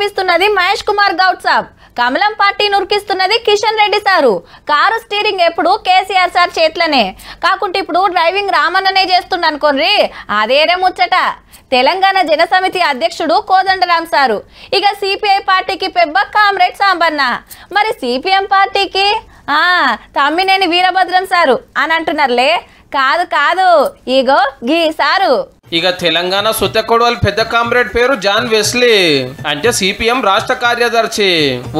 ఉరికిస్తున్నది మహేష్ కుమార్ గౌడ్ సాబ్, కమలం పార్టీని ఉరికిస్తున్నది Kishan Reddy sir. Car steering ఎప్పుడు కేసీఆర్ సార్ చేతిలోనే కాకుంటే ఇప్పుడు డ్రైవింగ్ రామన్ననే చేస్తుండ అనుకోండి. అదేరే ముచ్చట. తెలంగాణ జనసమితి అధ్యక్షుడు కోదండరాం సారు, ఇక సిపిఐ పార్టీకి పెబ్బ కామ్రేడ్ సాంబన్న, మరి సిపిఎం పార్టీకి తమ్మినేని వీరభద్రం సారు అని అంటున్నారులే. కాదు కాదు, ఇగో గీ సారు. ఇక తెలంగాణ సుత్తెకొడవల్ పెద్ద కామ్రేడ్ పేరు జాన్ వెస్లీ, అంటే సిపిఎం రాష్ట్ర కార్యదర్శి,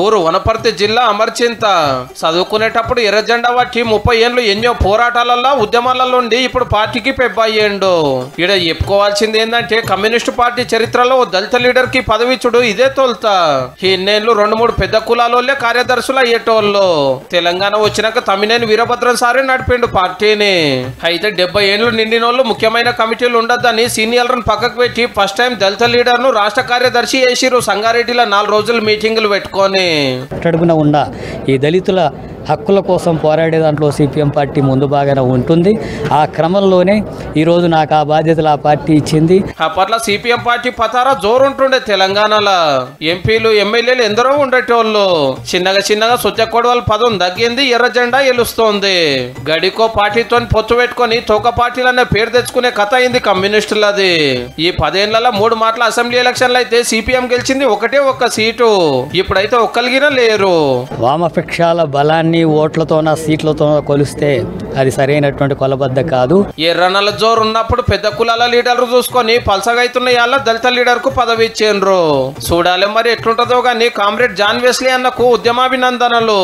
ఊరు వనపర్తి జిల్లా అమర్చింత. చదువుకునేటప్పుడు ఎర్రజెండా పట్టి 30 ఏళ్ళు ఎన్నో పోరాటాలలో ఉద్యమాలలో ఉండి ఇప్పుడు పార్టీకి పెబ్బయ్యేండు. ఈడ చెప్పుకోవాల్సింది ఏంటంటే కమ్యూనిస్టు పార్టీ చరిత్రలో దళిత లీడర్ కి పదవిచ్చుడు ఇదే తొలుత. ఇన్నేళ్ళు 2-3 పెద్ద కులాలోళ్ళే కార్యదర్శులు అయ్యేటోళ్ళు. తెలంగాణ వచ్చినాక తమ్మినేని వీరభద్రం సారే నడిపిండు పార్టీని. అయితే 70 ఏళ్ళు నిండినోళ్ళు ముఖ్యమైన కమిటీలు ఉండద్దని సీనియర్లను పక్కకు పెట్టి ఫస్ట్ టైం దళిత లీడర్ ను రాష్ట్ర కార్యదర్శి చేసిరు. సంగారెడ్డిలో 4 రోజులు మీటింగులు పెట్టుకొని అడుగున ఉన్న ఈ దళితుల హక్కుల కోసం పోరాడే దాంట్లో సిపిఎం పార్టీ ముందు బాగానే ఉంటుంది. ఆ క్రమంలోనే ఈరోజు నాకు ఆ బాధ్యతలు ఆ పార్టీ ఇచ్చింది. అప్పట్లో సిపిఎం పార్టీ పతారా జోరుంటుండే తెలంగాణలో. ఎంపీలు ఎమ్మెల్యేలు ఎందరో ఉండేటోళ్ళు. చిన్నగా సుత్తెకొడవల్ పదం తగ్గింది, ఎర్ర జెండా ఎలుస్తోంది. గడికో పార్టీతో పొత్తు పెట్టుకొని తోక పార్టీలనే పేరు తెచ్చుకునే కథ అయింది కమ్యూనిస్టులది. ఈ 10 ఏళ్లలో 3 మాటల అసెంబ్లీ ఎలక్షన్లు అయితే సిపిఎం గెలిచింది ఒకటే ఒక్క సీటు. ఇప్పుడైతే ఒక్కలిగినా లేరు. వామపక్షాల బలాన్ని ఓట్లతోన సీట్లతోన కొలిస్తే అది సరైనటువంటి కొలబద్ద కాదు. ఎర్రనల జోరు ఉన్నప్పుడు పెద్ద కులాల లీడర్లు చూసుకొని పలసగైతున్న యాళ్ళ దళిత లీడర్ కు పదవి ఇచ్చేండ్రు. చూడాలి మరి ఎట్లుంటదో గానీ కామ్రేడ్ జాన్ వెస్లీ అన్నకు ఉద్యమాభినందనలు.